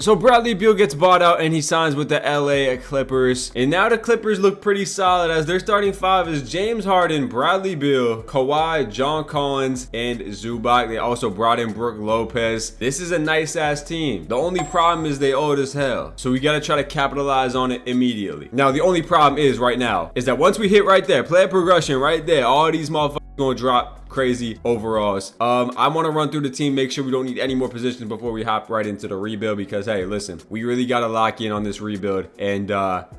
So Bradley Beal gets bought out and he signs with the LA Clippers. And now the Clippers look pretty solid as their starting five is James Harden, Bradley Beal, Kawhi, John Collins, and Zubac. They also brought in Brook Lopez. This is a nice ass team. The only problem is they old as hell. So we got to try to capitalize on it immediately. Now the only problem is right now is that once we hit right there, player progression right there, all these motherfuckers gonna drop crazy overalls. I want to run through the team, make sure we don't need any more positions before we hop right into the rebuild, because hey, listen, we really got to lock in on this rebuild and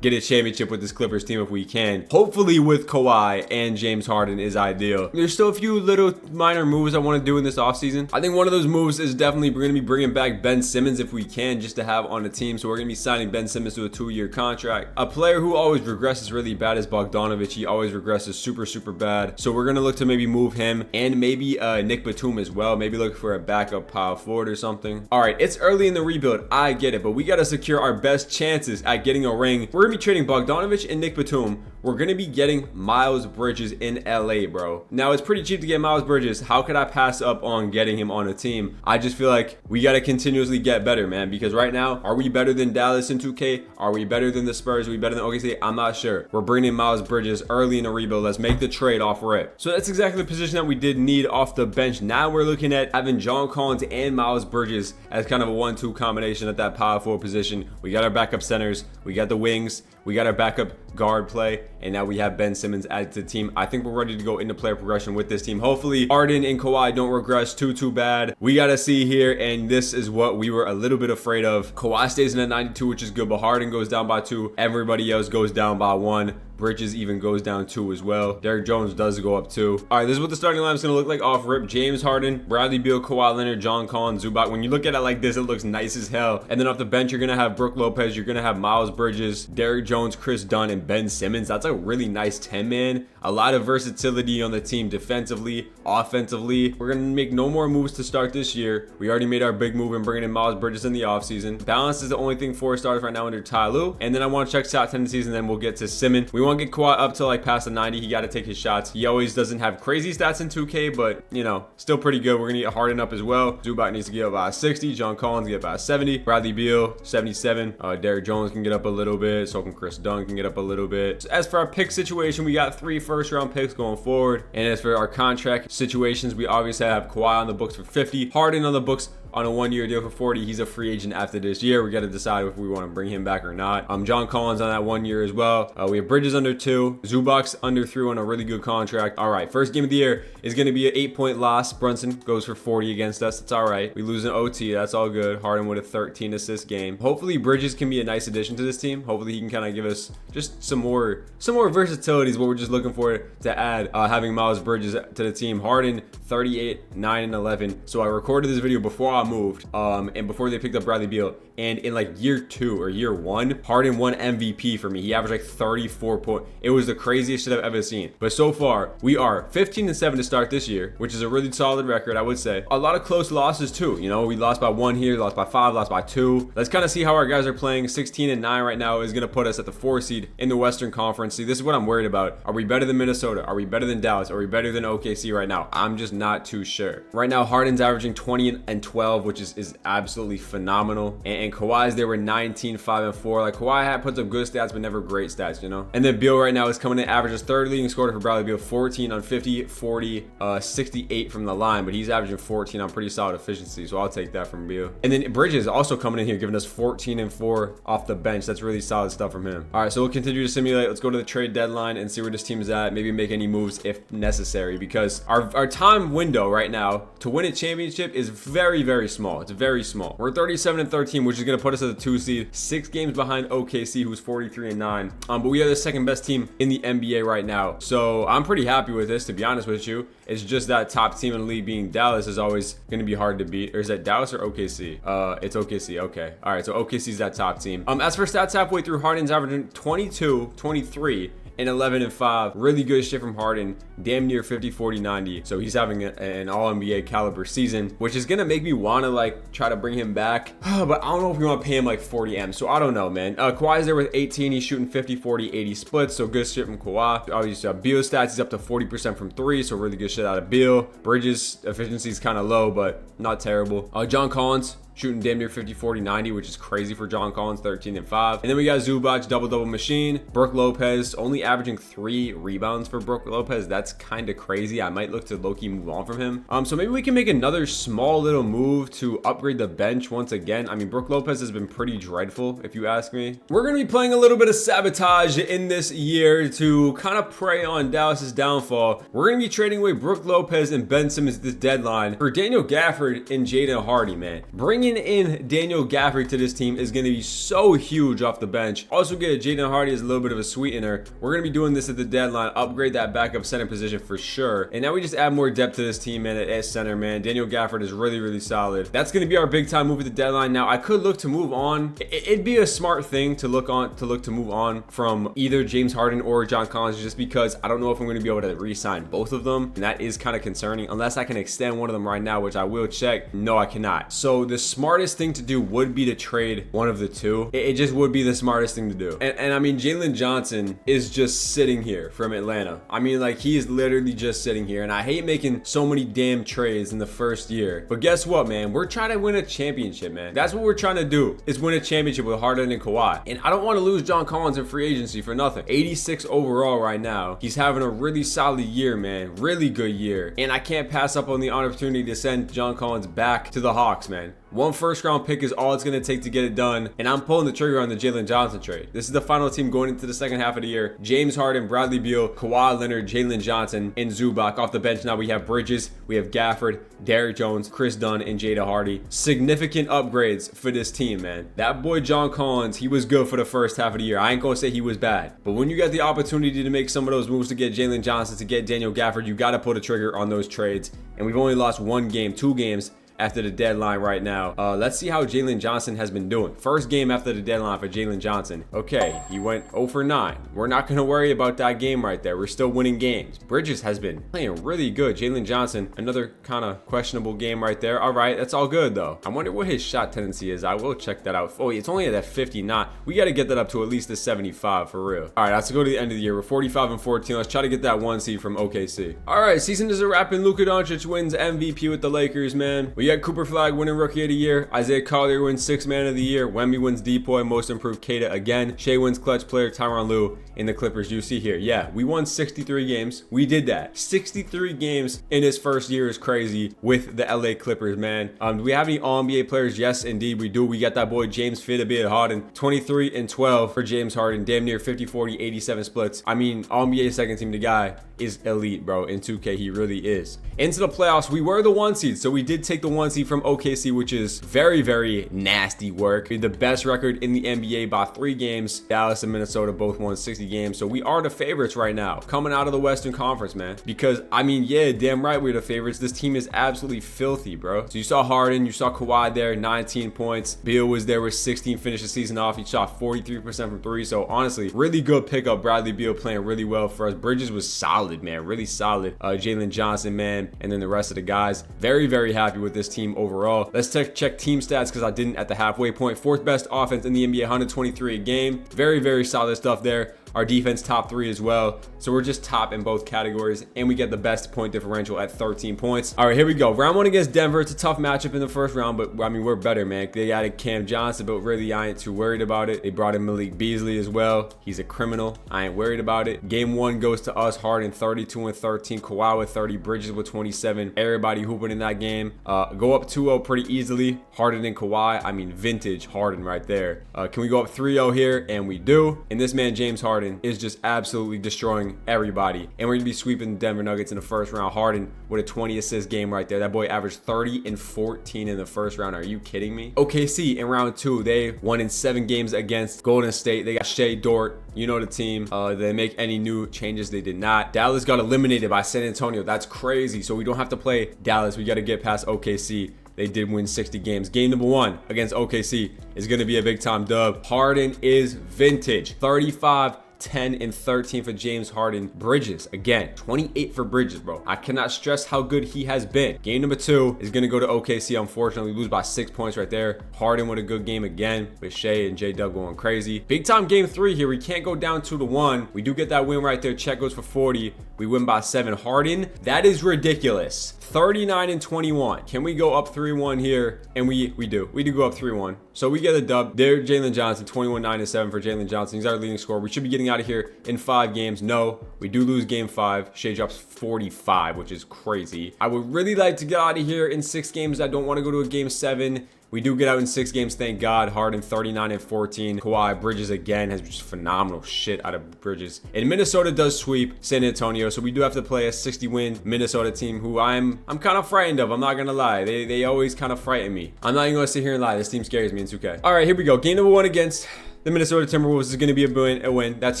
get a championship with this Clippers team if we can. Hopefully with Kawhi and James Harden is ideal. There's still a few little minor moves I want to do in this offseason. I think one of those moves is definitely going to be bringing back Ben Simmons if we can, just to have on the team. So we're going to be signing Ben Simmons to a 2-year contract. A player who always regresses really bad is Bogdanovic. He always regresses super bad. So we're going to look to maybe move him and maybe Nick Batum as well. Maybe look for a backup power forward or something. All right, it's early in the rebuild. I get it, but we got to secure our best chances at getting a ring. We're going to be trading Bogdanovic and Nick Batum. We're going to be getting Miles Bridges in LA, bro. Now, it's pretty cheap to get Miles Bridges. How could I pass up on getting him on a team? I just feel like we got to continuously get better, man, because right now, are we better than Dallas in 2K? Are we better than the Spurs? Are we better than OKC? I'm not sure. We're bringing in Miles Bridges early in the rebuild. Let's make the trade off rip. So that's exactly the position that we did need off the bench. Now we're looking at having John Collins and Miles Bridges as kind of a 1-2 combination at that power forward position. We got our backup centers. We got the wings. We got our backup guard play, and now we have Ben Simmons added to the team. I think we're ready to go into player progression with this team. Hopefully, Harden and Kawhi don't regress too bad. We got to see here, and this is what we were a little bit afraid of. Kawhi stays in at 92, which is good, but Harden goes down by 2. Everybody else goes down by 1. Bridges even goes down 2 as well. Derrick Jones does go up 2. All right, this is what the starting line is going to look like off rip. James Harden, Bradley Beal, Kawhi Leonard, John Collins, Zubac. When you look at it like this, it looks nice as hell. And then off the bench, you're going to have Brook Lopez. You're going to have Miles Bridges, Derrick Jones, Chris Dunn, and Ben Simmons. That's a really nice 10-man. A lot of versatility on the team defensively, offensively. We're going to make no more moves to start this year. We already made our big move in bringing in Miles Bridges in the offseason. Balance is the only thing 4 stars right now under Ty Lue. And then I want to check shot tendencies, and then we'll get to Simmons. We want to get Kawhi up to like past the 90. He got to take his shots. He always doesn't have crazy stats in 2K, but you know, still pretty good. We're gonna get Harden up as well. Zubac needs to get about 60. John Collins get about 70. Bradley Beal 77. Derrick Jones can get up a little bit. So can Chris Dunn can get up a little bit. So as for our pick situation, we got 3 first-round picks going forward. And as for our contract situations, we obviously have Kawhi on the books for 50. Harden on the books on a 1-year deal for 40. He's a free agent after this year. We got to decide if we want to bring him back or not. John Collins on that 1 year as well. We have Bridges under 2. Zubac's under 3 on a really good contract. All right, first game of the year is going to be an 8-point loss. Brunson goes for 40 against us. It's all right. We lose an OT. That's all good. Harden with a 13 assist game. Hopefully Bridges can be a nice addition to this team. Hopefully he can kind of give us just some more versatility is what we're just looking for to add. Having Miles Bridges to the team. Harden 38, 9, and 11. So I recorded this video before I moved and before they picked up Bradley Beal, and in like year 2 or year 1, Harden won MVP for me. He averaged like 34 points. It was the craziest shit I've ever seen. But so far we are 15-7 to start this year, which is a really solid record, I would say. A lot of close losses too. You know, we lost by 1 here, lost by 5, lost by 2. Let's kind of see how our guys are playing. 16-9 right now is going to put us at the 4 seed in the Western Conference. See, this is what I'm worried about. Are we better than Minnesota? Are we better than Dallas? Are we better than OKC right now? I'm just not too sure. Right now Harden's averaging 20 and 12, which is absolutely phenomenal. And Kawhi's, they were 19, 5, and 4. Like Kawhi puts up good stats, but never great stats, you know? And then Beal right now is coming in, averages 3rd leading scorer for Bradley Beal, 14 on 50, 40, 68 from the line, but he's averaging 14 on pretty solid efficiency. So I'll take that from Beal. And then Bridges also coming in here, giving us 14 and 4 off the bench. That's really solid stuff from him. All right, so we'll continue to simulate. Let's go to the trade deadline and see where this team is at. Maybe make any moves if necessary, because our time window right now to win a championship is very small. It's very small. We're 37-13, which is going to put us at the 2 seed, 6 games behind OKC, who's 43-9. But we are the second best team in the NBA right now. So I'm pretty happy with this, to be honest with you. It's just that top team in the league being Dallas is always going to be hard to beat. Or is that Dallas or OKC? It's OKC. Okay. All right. So OKC's that top team. As for stats halfway through, Harden's averaging 22, 23. And 11 and 5. Really good shit from Harden. Damn near 50, 40, 90. So he's having an all-NBA caliber season, which is going to make me want to like try to bring him back. But I don't know if we want to pay him like 40 M. So I don't know, man. Kawhi's there with 18. He's shooting 50, 40, 80 splits. So good shit from Kawhi. Obviously, Beal stats, he's up to 40% from 3. So really good shit out of Beal. Bridges efficiency is kind of low, but not terrible. John Collins shooting damn near 50, 40, 90, which is crazy for John Collins, 13 and 5. And then we got Zubac, double machine. Brook Lopez only averaging 3 rebounds for Brook Lopez. That's kind of crazy. I might look to low-key move on from him. So maybe we can make another small little move to upgrade the bench once again. I mean, Brook Lopez has been pretty dreadful, if you ask me. We're going to be playing a little bit of sabotage in this year to kind of prey on Dallas's downfall. We're going to be trading away Brook Lopez and Ben Simmons this deadline for Daniel Gafford and Jaden Hardy, man. Bringing in Daniel Gafford to this team is going to be so huge off the bench. Also get Jaden Hardy as a little bit of a sweetener. We're going to be doing this at the deadline, upgrade that backup center position for sure. And now we just add more depth to this team, man, at center, man. Daniel Gafford is really, really solid. That's going to be our big time move at the deadline. Now, I could look to move on. It'd be a smart thing to look to move on from either James Harden or John Collins, just because I don't know if I'm going to be able to re-sign both of them. And that is kind of concerning, unless I can extend one of them right now, which I will check. No, I cannot. So the smartest thing to do would be to trade one of the two. It just would be the smartest thing to do. And I mean, Jalen Johnson is just sitting here from Atlanta. I mean, like, he is literally just sitting here. And I hate making so many damn trades in the first year. But guess what, man? We're trying to win a championship, man. That's what we're trying to do, is win a championship with Harden and Kawhi. And I don't want to lose John Collins in free agency for nothing. 86 overall right now. He's having a really solid year, man. Really good year. And I can't pass up on the opportunity to send John Collins back to the Hawks, man. One first-round pick is all it's going to take to get it done, and I'm pulling the trigger on the Jalen Johnson trade. This is the final team going into the second half of the year. James Harden, Bradley Beal, Kawhi Leonard, Jalen Johnson, and Zubac. Off the bench now we have Bridges, we have Gafford, Derrick Jones, Chris Dunn, and Jada Hardy. Significant upgrades for this team, man. That boy John Collins, he was good for the first half of the year. I ain't going to say he was bad, but when you get the opportunity to make some of those moves to get Jalen Johnson, to get Daniel Gafford, you got to pull the trigger on those trades. And we've only lost 2 games after the deadline right now. Let's see how Jalen Johnson has been doing. First game after the deadline for Jalen Johnson. Okay, he went 0 for 9. We're not going to worry about that game right there. We're still winning games. Bridges has been playing really good. Jalen Johnson, another kind of questionable game right there. All right, that's all good though. I wonder what his shot tendency is. I will check that out. Oh, it's only at that 59. We got to get that up to at least the 75 for real. All right, let's go to the end of the year. We're 45 and 14. Let's try to get that 1 seed from OKC. All right, season is a wrap and Luka Doncic wins MVP with the Lakers, man. We got Cooper Flag winning Rookie of the Year. Isaiah Collier wins 6th Man of the Year. Wemby wins Depoy, Most Improved Kata again. Shea wins Clutch Player. Tyronn Lue in the Clippers. You see here. Yeah, we won 63 games. We did that. 63 games in his first year is crazy with the LA Clippers, man. Do we have any All-NBA players? Yes, indeed we do. We got that boy James Fittabit Harden. 23 and 12 for James Harden. Damn near 50, 40, 87 splits. I mean, All-NBA second team. The guy is elite, bro. In 2K, he really is. Into the playoffs, we were the 1 seed. So we did take the 1 seed from OKC, which is very, very nasty work. The best record in the NBA by 3 games. Dallas and Minnesota both won 60 games. So we are the favorites right now coming out of the Western Conference, man. Because, I mean, yeah, damn right we're the favorites. This team is absolutely filthy, bro. So you saw Harden, you saw Kawhi there, 19 points. Beal was there with 16, finished the season off. He shot 43% from 3. So honestly, really good pickup. Bradley Beal playing really well for us. Bridges was solid, man. Really solid. Jalen Johnson, man. And then the rest of the guys. Very, very happy with this team overall. Let's check team stats because I didn't at the halfway point. 4th best offense in the NBA, 123 a game. Very, very solid stuff there. Our defense top 3 as well. So we're just top in both categories. And we get the best point differential at 13 points. All right, here we go. Round 1 against Denver. It's a tough matchup in the first round, but I mean, we're better, man. They added Cam Johnson, but really I ain't too worried about it. They brought in Malik Beasley as well. He's a criminal. I ain't worried about it. Game 1 goes to us. Harden 32 and 13. Kawhi with 30. Bridges with 27. Everybody hooping in that game. Go up 2-0 pretty easily. Harden and Kawhi. I mean, vintage Harden right there. Can we go up 3-0 here? And we do. And this man, James Harden, is just absolutely destroying everybody. And we're gonna be sweeping the Denver Nuggets in the first round. Harden with a 20 assist game right there. That boy averaged 30 and 14 in the first round. Are you kidding me? OKC in round 2, they won in 7 games against Golden State. They got Shea Dort. You know the team. Did they make any new changes? They did not. Dallas got eliminated by San Antonio. That's crazy. So we don't have to play Dallas. We got to get past OKC. They did win 60 games. Game number 1 against OKC is going to be a big time dub. Harden is vintage. 35, 10 and 13 for James Harden. Bridges, again, 28 for Bridges, bro. I cannot stress how good he has been. Game number 2 is going to go to OKC. Unfortunately, we lose by 6 points right there. Harden with a good game again with Shea and J-Dub going crazy. Big time game 3 here. We can't go down 2-1. We do get that win right there. Chet goes for 40. We win by 7. Harden, that is ridiculous. 39 and 21. Can we go up 3-1 here? And we do. We do go up 3-1. So we get a dub. There, Jalen Johnson, 21, 9 and 7 for Jalen Johnson. He's our leading scorer. We should be getting out of here in 5 games. No, we do lose game 5. Shea drops 45, which is crazy. I would really like to get out of here in 6 games. I don't want to go to a game 7. We do get out in 6 games, thank God. Harden, 39 and 14. Kawhi, Bridges again, has just phenomenal shit out of Bridges. And Minnesota does sweep San Antonio, so we do have to play a 60-win Minnesota team who I'm kind of frightened of. I'm not gonna lie. They always kind of frighten me. I'm not even gonna sit here and lie. This team scares me in 2K. All right, here we go. Game number 1 against the Minnesota Timberwolves is going to be a win. That's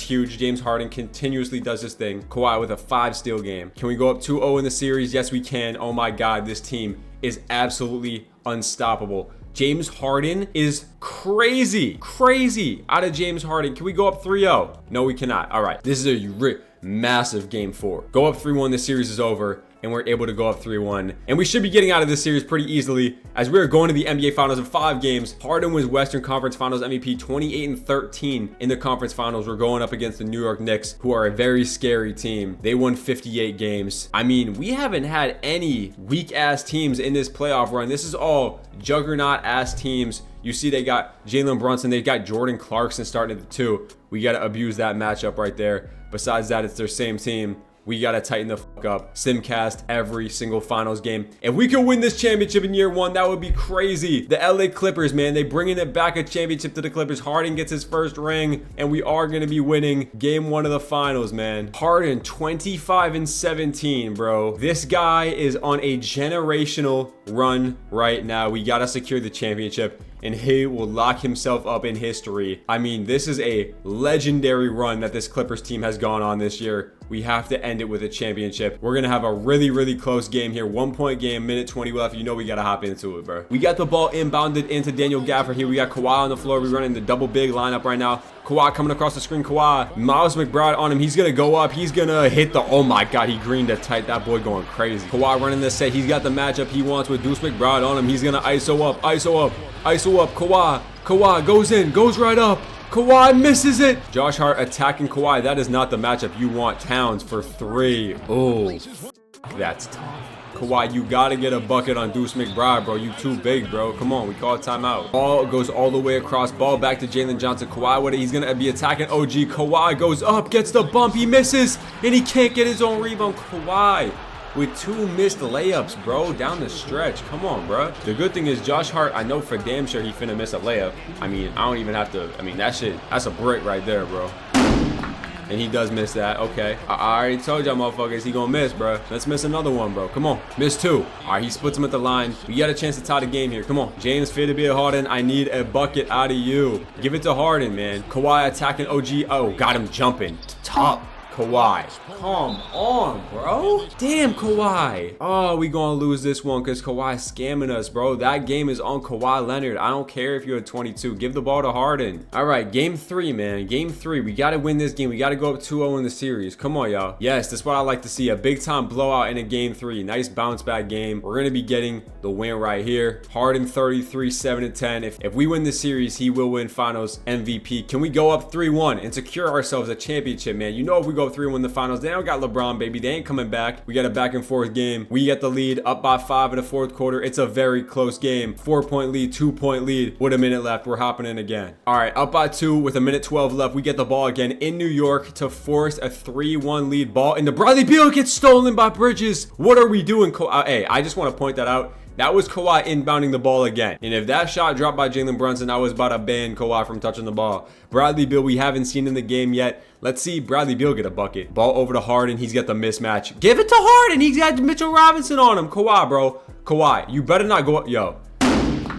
huge. James Harden continuously does this thing. Kawhi with a 5-steal game. Can we go up 2-0 in the series? Yes, we can. Oh my God, this team is absolutely unstoppable. James Harden is crazy out of James Harden. Can we go up 3-0? No, we cannot. All right, this is a massive game 4. Go up 3-1, this series is over, and we're able to go up 3-1. And we should be getting out of this series pretty easily as we're going to the NBA Finals in 5 games. Harden wins Western Conference Finals MVP, 28 and 13 in the conference finals. We're going up against the New York Knicks, who are a very scary team. They won 58 games. I mean, we haven't had any weak-ass teams in this playoff run. This is all juggernaut-ass teams. You see they got Jalen Brunson. They got Jordan Clarkson starting at the 2. We got to abuse that matchup right there. Besides that, it's their same team. We got to tighten the fuck up. Simcast every single finals game. If we could win this championship in year 1, that would be crazy. The LA Clippers, man, they bringing it back, a championship to the Clippers. Harden gets his first ring, and we are going to be winning game 1 of the finals, man. Harden, 25 and 17, bro. This guy is on a generational run right now. We got to secure the championship, and he will lock himself up in history. I mean, this is a legendary run that this Clippers team has gone on this year. We have to end it with a championship. We're gonna have a really close game here. 1-point game, minute 20 left. You know we gotta hop into it, bro. We got the ball inbounded into Daniel Gafford here. We got Kawhi on the floor. We're running the double big lineup right now. Kawhi coming across the screen. Kawhi, Miles McBride on him. He's gonna go up. He's gonna hit the, oh my God, he greened it tight. That boy going crazy. Kawhi running the set. He's got the matchup he wants with Deuce McBride on him. He's gonna ISO up. Kawhi goes in, goes right up. Kawhi misses it. Josh Hart attacking Kawhi. That is not the matchup you want. Towns for 3. Oh, that's tough. Kawhi, you gotta get a bucket on Deuce McBride, bro. You too big, bro. Come on, we call a timeout. Ball goes all the way across. Ball back to Jalen Johnson. Kawhi with it. He's gonna be attacking OG. Kawhi goes up, gets the bump. He misses, and he can't get his own rebound. Kawhi with 2 missed layups, bro, down the stretch. Come on, bro. The good thing is Josh Hart, I know for damn sure he finna miss a layup. I mean, I don't even have to, I mean, that shit, that's a brick right there, bro. And he does miss that. Okay. I already told y'all motherfuckers he gonna miss, bro. Let's miss another one, bro. Come on. Miss 2. All right, he splits him at the line. We got a chance to tie the game here. Come on. James Fitterby Harden. I need a bucket out of you. Give it to Harden, man. Kawhi attacking OG. Oh, got him jumping. Top. Kawhi. Come on, bro. Damn, Kawhi. Oh, we gonna lose this one because Kawhi's scamming us, bro. That game is on Kawhi Leonard. I don't care if you're at 22. Give the ball to Harden. All right, game 3, man. Game 3. We got to win this game. We got to go up 2-0 in the series. Come on, y'all. Yes, that's what I like to see. A big-time blowout in a game 3. Nice bounce-back game. We're going to be getting the win right here. Harden 33, 7-10. If we win this series, he will win Finals MVP. Can we go up 3-1 and secure ourselves a championship, man? You know if we go 3-1 in the finals, they don't got LeBron, baby. They ain't coming back. We got a back and forth game. We get the lead, up by 5 in the 4th quarter. It's a very close game. 4-point lead, 2-point lead. With a minute left, we're hopping in again. All right, up by 2 with a minute 12 left. We get the ball again in New York to force a 3-1 lead. Ball into Bradley Beal, gets stolen by Bridges. What are we doing? Hey, I just want to point that out. That was Kawhi inbounding the ball again. And if that shot dropped by Jalen Brunson, I was about to ban Kawhi from touching the ball. Bradley Beal, we haven't seen in the game yet. Let's see Bradley Beal get a bucket. Ball over to Harden. He's got the mismatch. Give it to Harden. He's got Mitchell Robinson on him. Kawhi, bro. Kawhi, you better not go up.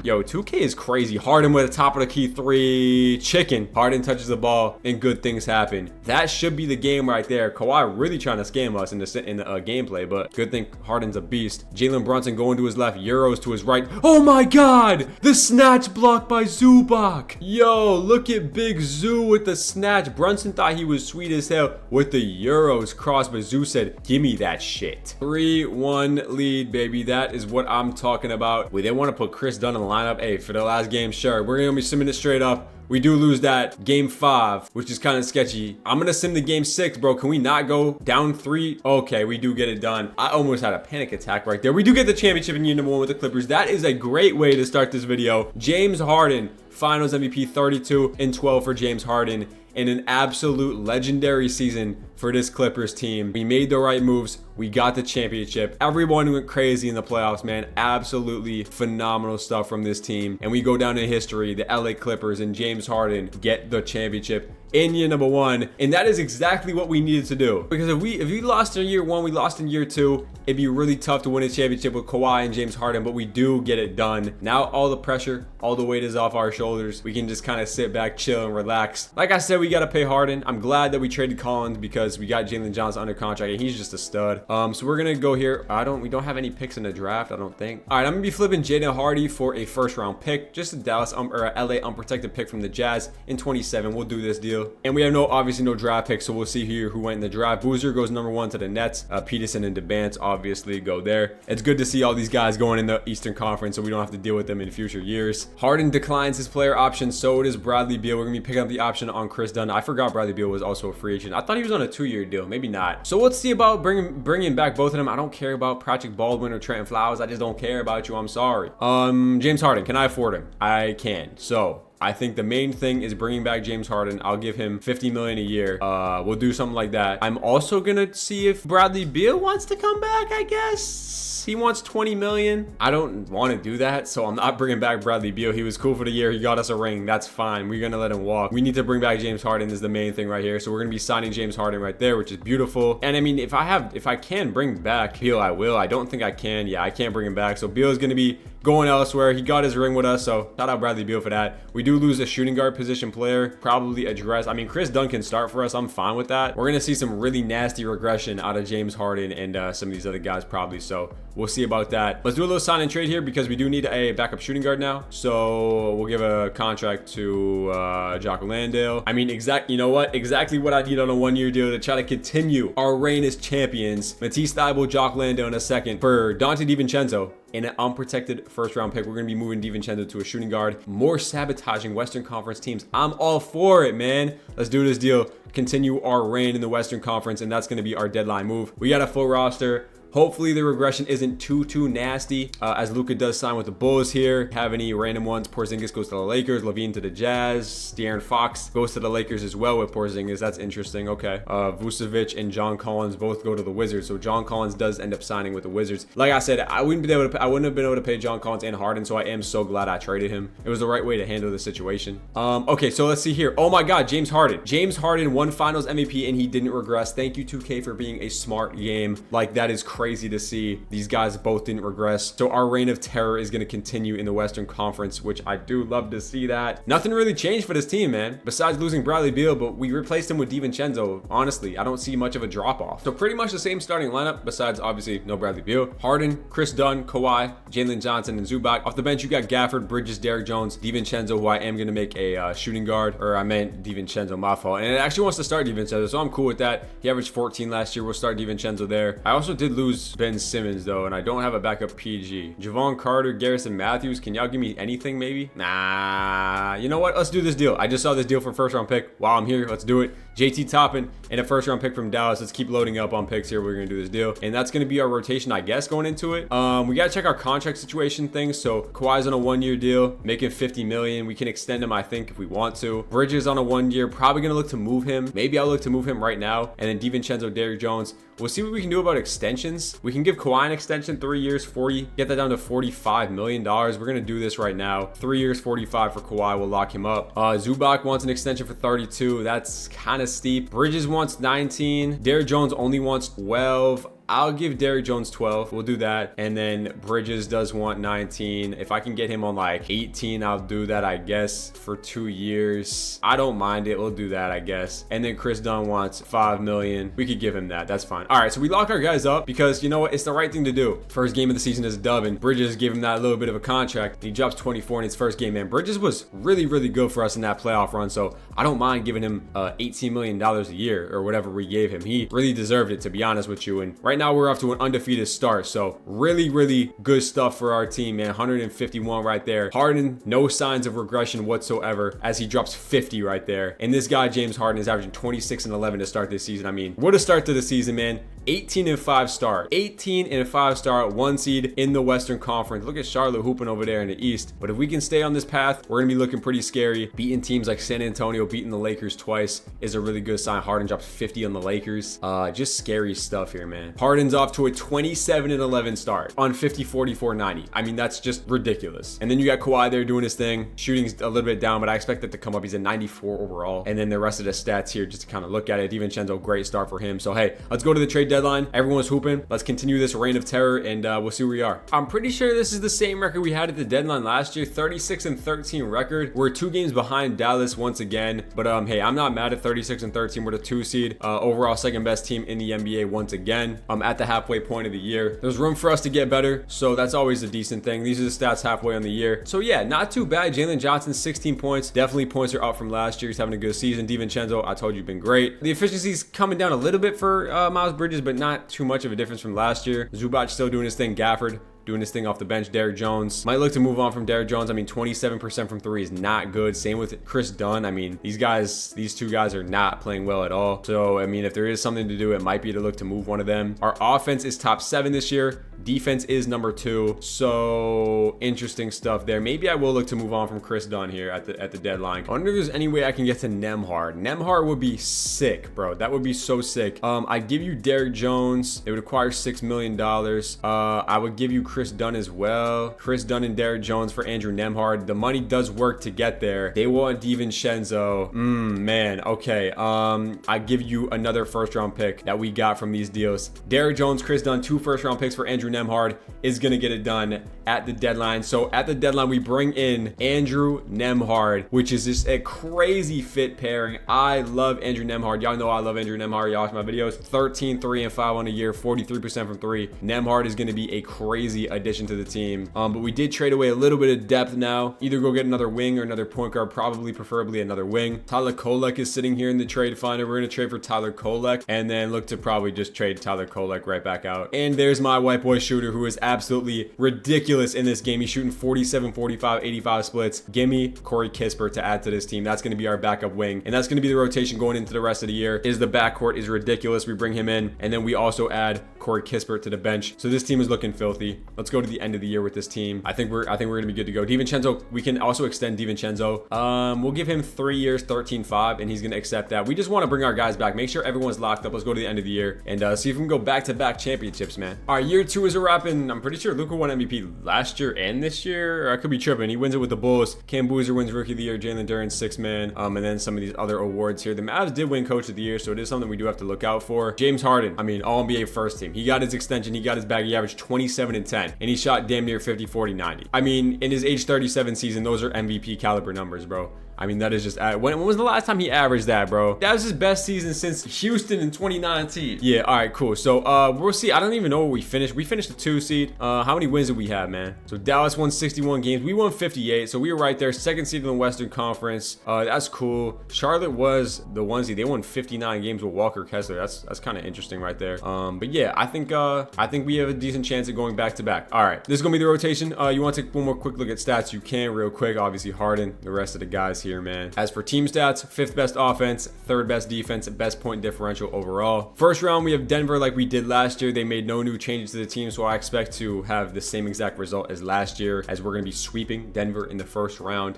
Yo, 2K is crazy. Harden with a top of the key 3. Chicken. Harden touches the ball and good things happen. That should be the game right there. Kawhi really trying to scam us in the gameplay, but good thing Harden's a beast. Jalen Brunson going to his left. Euros to his right. Oh my God. The snatch block by Zubac. Yo, look at Big Zoo with the snatch. Brunson thought he was sweet as hell with the Euros cross, but Zoo said, give me that shit. 3-1 lead, baby. That is what I'm talking about. Wait, they want to put Chris Dunn in the lineup. Hey, for the last game, sure. We're going to be simming it straight up. We do lose that game 5, which is kind of sketchy. I'm gonna sim the game 6, bro. Can we not go down 3? Okay, we do get it done. I almost had a panic attack right there. We do get the championship in year number 1 with the Clippers. That is a great way to start this video. James Harden, Finals MVP, 32 and 12 for James Harden, in an absolute legendary season for this Clippers team. We made the right moves. We got the championship. Everyone went crazy in the playoffs, man. Absolutely phenomenal stuff from this team. And we go down in history. The LA Clippers and James Harden get the championship in year number 1. And that is exactly what we needed to do. Because if we lost in year 1, we lost in year 2, it'd be really tough to win a championship with Kawhi and James Harden, but we do get it done. Now all the pressure, all the weight is off our shoulders. We can just kind of sit back, chill, and relax. Like I said, we got to pay Harden. I'm glad that we traded Collins because we got Jalen Johnson under contract and he's just a stud. So we're gonna go here. We don't have any picks in the draft, I don't think. All right, I'm gonna be flipping Jaden Hardy for a first-round pick, just a Dallas or a LA unprotected pick from the Jazz in 27. We'll do this deal, and we have obviously no draft picks, so we'll see here who went in the draft. Boozer goes number 1 to the Nets. Peterson and DeBance obviously go there. It's good to see all these guys going in the Eastern Conference, so we don't have to deal with them in future years. Harden declines his player option, so does Bradley Beal. We're gonna be picking up the option on Chris Dunn. I forgot Bradley Beal was also a free agent. I thought he was on a 2-year deal, maybe not. So let's see about bringing back both of them. I don't care about Patrick Baldwin or Trenton Flowers. I just don't care about you. I'm sorry. James Harden, can I afford him? I can. So I think the main thing is bringing back James Harden. I'll give him $50 million a year. We'll do something like that. I'm also gonna see if Bradley Beal wants to come back, I guess. He wants $20 million. I don't want to do that, so I'm not bringing back Bradley Beal. He was cool for the year. He got us a ring. That's fine. We're gonna let him walk. We need to bring back James Harden is the main thing right here. So we're gonna be signing James Harden right there, which is beautiful. And I mean, if I can bring back Beal, I will. I don't think I can. Yeah, I can't bring him back. So Beal is gonna be going elsewhere. He got his ring with us, so shout out Bradley Beal for that. We do lose a shooting guard position player, probably address. I mean, Chris Dunn can start for us. I'm fine with that. We're gonna see some really nasty regression out of James Harden and some of these other guys probably, so we'll see about that. Let's do a little sign and trade here because we do need a backup shooting guard now. So we'll give a contract to Jock Landale. I mean, you know what? Exactly what I need on a 1-year deal to try to continue our reign as champions. Matisse Thybulle, Jock Landale in a second for Dante DiVincenzo. In an unprotected first-round pick, we're going to be moving DiVincenzo to a shooting guard. More sabotaging Western Conference teams. I'm all for it, man. Let's do this deal. Continue our reign in the Western Conference, and that's going to be our deadline move. We got a full roster. Hopefully the regression isn't too nasty as Luka does sign with the Bulls here. Have any random ones? Porzingis goes to the Lakers, Levine to the Jazz, De'Aaron Fox goes to the Lakers as well with Porzingis. That's interesting. Okay. Vucevic and John Collins both go to the Wizards. So John Collins does end up signing with the Wizards. Like I said, I wouldn't have been able to pay John Collins and Harden, so I am so glad I traded him. It was the right way to handle the situation. Okay, so let's see here. Oh my God, James Harden. James Harden won Finals MVP and he didn't regress. Thank you 2K for being a smart game. Like, that is crazy to see. These guys both didn't regress. So our reign of terror is going to continue in the Western Conference, which I do love to see that. Nothing really changed for this team, man, besides losing Bradley Beal, but we replaced him with DiVincenzo. Honestly, I don't see much of a drop off. So pretty much the same starting lineup, besides obviously no Bradley Beal. Harden, Chris Dunn, Kawhi, Jalen Johnson, and Zubac. Off the bench, you got Gafford, Bridges, Derrick Jones, DiVincenzo, who I am going to make a shooting guard, or I meant DiVincenzo, my fault. And it actually wants to start DiVincenzo, so I'm cool with that. He averaged 14 last year. We'll start DiVincenzo there. I also did lose Ben Simmons though, and I don't have a backup PG. Javon Carter, Garrison Matthews. Can y'all give me anything maybe? Nah, you know what? Let's do this deal. I just saw this deal for first round pick. While I'm here, let's do it. JT Toppin and a first round pick from Dallas. Let's keep loading up on picks here. We're gonna do this deal, and that's gonna be our rotation, I guess, going into it. We gotta check our contract situation things. So Kawhi's on a 1-year deal, making $50 million. We can extend him, I think, if we want to. Bridges on a 1-year, probably gonna look to move him. Maybe I'll look to move him right now. And then DiVincenzo, Derrick Jones. We'll see what we can do about extensions. We can give Kawhi an extension, 3 years, 40, get that down to $45 million. We're gonna do this right now. 3 years, 45 for Kawhi. We'll lock him up. Zubac wants an extension for 32. That's kind of steep. Bridges wants 19. Derrick Jones only wants 12. I'll give Derrick Jones 12. We'll do that. And then Bridges does want 19. If I can get him on like 18, I'll do that, I guess, for 2 years. I don't mind it. We'll do that, I guess. And then Chris Dunn wants 5 million. We could give him that. That's fine. All right, so we lock our guys up because, you know what? It's the right thing to do. First game of the season is a dub, and Bridges gave him that little bit of a contract. He drops 24 in his first game, man. Bridges was really, really good for us in that playoff run, so I don't mind giving him $18 million a year or whatever we gave him. He really deserved it, to be honest with you. And right now we're off to an undefeated start. So really good stuff for our team, man. 151 right there. Harden, no signs of regression whatsoever as he drops 50 right there. And this guy, James Harden, is averaging 26 and 11 to start this season. I mean, what a start to the season, man. 18 and 5 start. 18 and 5 start, 1 seed in the Western Conference. Look at Charlotte hooping over there in the East. But if we can stay on this path, we're going to be looking pretty scary. Beating teams like San Antonio, beating the Lakers twice is a really good sign. Harden drops 50 on the Lakers. Just scary stuff here, man. Harden's off to a 27 and 11 start on 50, 44, 90. I mean, that's just ridiculous. And then you got Kawhi there doing his thing. Shooting's a little bit down, but I expect that to come up. He's at 94 overall. And then the rest of the stats here, just to kind of look at it. DiVincenzo, great start for him. So, hey, let's go to the trade deadline. Everyone's hooping. Let's continue this reign of terror, and we'll see where we are. I'm pretty sure this is the same record we had at the deadline last year. 36 and 13 record. We're 2 games behind Dallas once again. But, hey, I'm not mad at 36 and 13. We're the 2 seed. Overall, second best team in the NBA once again. At the halfway point of the year. There's room for us to get better, so that's always a decent thing. These are the stats halfway on the year. So yeah, not too bad. Jalen Johnson, 16 points. Definitely points are up from last year. He's having a good season. DiVincenzo, I told you, been great. The efficiency's coming down a little bit for Miles Bridges, but not too much of a difference from last year. Zubac still doing his thing. Gafford doing his thing off the bench. Derrick Jones might look to move on from Derrick Jones. I mean, 27% from 3 is not good. Same with Chris Dunn. I mean, these 2 guys are not playing well at all. So, I mean, if there is something to do, it might be to look to move one of them. Our offense is top 7 this year. Defense is number 2. So interesting stuff there. Maybe I will look to move on from Chris Dunn here at the deadline. I wonder if there's any way I can get to Nembhard. Nembhard would be sick, bro. That would be so sick. I give you Derrick Jones. It would require $6 million. I would give you Chris Dunn as well. Chris Dunn and Derrick Jones for Andrew Nembhard. The money does work to get there. They want DiVincenzo. Man. Okay. I give you another first-round pick that we got from these deals. Derrick Jones, Chris Dunn, 2 first-round picks for Andrew Nembhard is going to get it done at the deadline. So at the deadline, we bring in Andrew Nembhard, which is just a crazy fit pairing. I love Andrew Nembhard. Y'all know I love Andrew Nembhard. Y'all watch my videos. 13, 3, and 5 on a year, 43% from 3. Nembhard is going to be a crazy addition to the team. But we did trade away a little bit of depth now. Either go get another wing or another point guard, preferably another wing. Tyler Kolek is sitting here in the trade finder. We're going to trade for Tyler Kolek and then look to probably just trade Tyler Kolek right back out. And there's my white boy shooter who is absolutely ridiculous in this game. He's shooting 47, 45, 85 splits. Give me Corey Kispert to add to this team. That's going to be our backup wing. And that's going to be the rotation going into the rest of the year. Is the backcourt is ridiculous. We bring him in and then we also add Corey Kispert to the bench. So this team is looking filthy. Let's go to the end of the year with this team. I think we're going to be good to go. DiVincenzo, we can also extend DiVincenzo. We'll give him 3 years, 13.5, and he's going to accept that. We just want to bring our guys back. Make sure everyone's locked up. Let's go to the end of the year and see if we can go back-to-back championships, man. All right, year 2 is a wrap, and I'm pretty sure Luka won MVP last year and this year. Or I could be tripping. He wins it with the Bulls. Cam Boozer wins Rookie of the Year. Jalen Duren, 6th man. And then some of these other awards here. The Mavs did win Coach of the Year, so it is something we do have to look out for. James Harden, I mean, All-NBA first team. He got his extension. He got his bag. He averaged 27 and 10, and he shot damn near 50, 40, 90. I mean, in his age 37 season, those are MVP caliber numbers, bro. I mean, that is just, when was the last time he averaged that, bro? That was his best season since Houston in 2019. Yeah, all right, cool. So, we'll see. I don't even know where we finished. We finished the 2 seed. How many wins did we have, man? So, Dallas won 61 games. We won 58. So, we were right there. 2nd seed in the Western Conference. That's cool. Charlotte was the 1 seed. They won 59 games with Walker Kessler. That's kind of interesting right there. But yeah, I think we have a decent chance of going back to back. All right, this is going to be the rotation. You want to take one more quick look at stats? You can real quick. Obviously, Harden, the rest of the guys here, man. As for team stats, 5th best offense, 3rd best defense, best point differential overall. First round, we have Denver like we did last year. They made no new changes to the team, so I expect to have the same exact result as last year, as we're going to be sweeping Denver in the first round.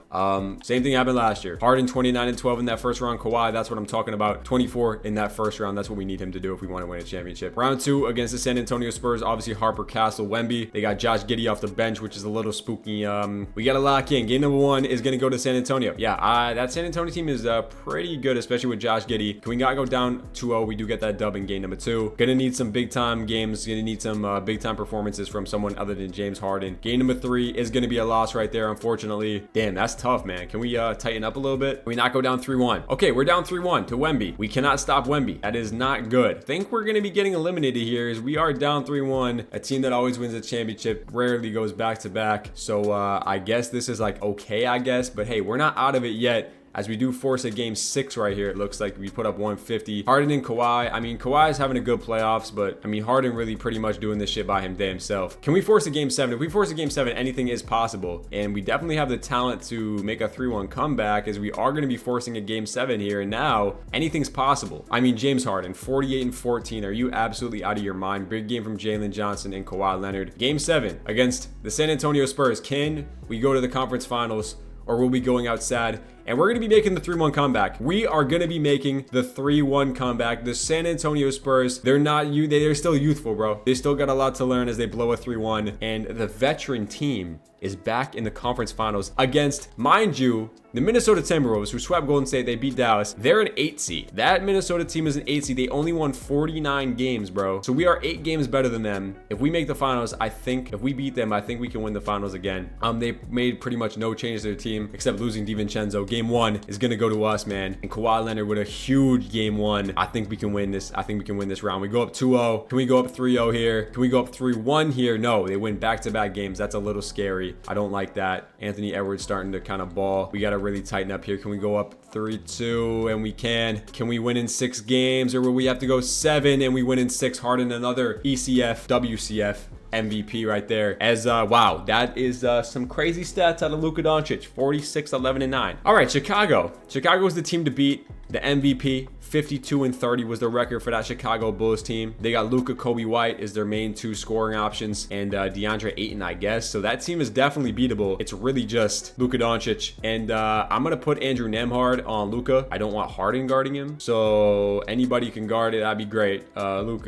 Same thing happened last year. Harden 29 and 12 in that first round. Kawhi, that's what I'm talking about. 24 in that first round. That's what we need him to do if we want to win a championship. Round 2 against the San Antonio Spurs. Obviously, Harper, Castle, Wemby. They got Josh Giddey off the bench, which is a little spooky. We got to lock in. Game number 1 is going to go to San Antonio. Yeah, that San Antonio team is pretty good, especially with Josh Giddey. Can we not go down 2-0? We do get that dub in game number 2. Gonna need some big time games. Gonna need some big time performances from someone other than James Harden. Game number 3 is gonna be a loss right there, unfortunately. Damn, that's tough, man. Can we tighten up a little bit? Can we not go down 3-1? Okay, we're down 3-1 to Wemby. We cannot stop Wemby. That is not good. I think we're gonna be getting eliminated here, as we are down 3-1. A team that always wins a championship rarely goes back to back. So I guess this is like okay, I guess. But hey, we're not out of it yet. as we do force a game 6 right here. It looks like we put up 150. Harden and Kawhi. I mean, Kawhi is having a good playoffs, but I mean, Harden really pretty much doing this shit by himself. Can we force a game 7? If we force a game 7, anything is possible, and we definitely have the talent to make a 3-1 comeback, as we are going to be forcing a game 7 here, and now anything's possible. I mean, James Harden, 48 and 14. Are you absolutely out of your mind? Big game from Jalen Johnson and Kawhi Leonard. Game 7 against the San Antonio Spurs. Can we go to the conference finals, or will we be going out sad? And we're going to be making the 3-1 comeback. We are going to be making the 3-1 comeback. The San Antonio Spurs, they're still youthful, bro. They still got a lot to learn as they blow a 3-1. And the veteran team is back in the conference finals against, mind you, the Minnesota Timberwolves, who swept Golden State. They beat Dallas. They're an 8 seed. That Minnesota team is an 8 seed. They only won 49 games, bro. So we are 8 games better than them. If we make the finals, I think, if we beat them, I think we can win the finals again. They made pretty much no changes to their team except losing DiVincenzo. Game 1 is going to go to us, man. And Kawhi Leonard with a huge game 1. I think we can win this. I think we can win this round. We go up 2-0. Can we go up 3-0 here? Can we go up 3-1 here? No, they win back-to-back games. That's a little scary. I don't like that. Anthony Edwards starting to kind of ball. We got to really tighten up here. Can we go up 3-2? And we can. Can we win in 6 games, or will we have to go 7 and we win in 6? Harden, another ECF, WCF MVP right there. As wow, that is some crazy stats out of Luka Doncic. 46, 11, and 9. All right, Chicago was the team to beat. The MVP, 52 and 30 was the record for that Chicago Bulls team. They got Luka, Kobe White is their main 2 scoring options, and DeAndre Ayton, I guess. So that team is definitely beatable. It's really just Luka Doncic, and I'm gonna put Andrew Nembhard on Luka. I don't want Harden guarding him, so anybody can guard it. That'd be great. Andrew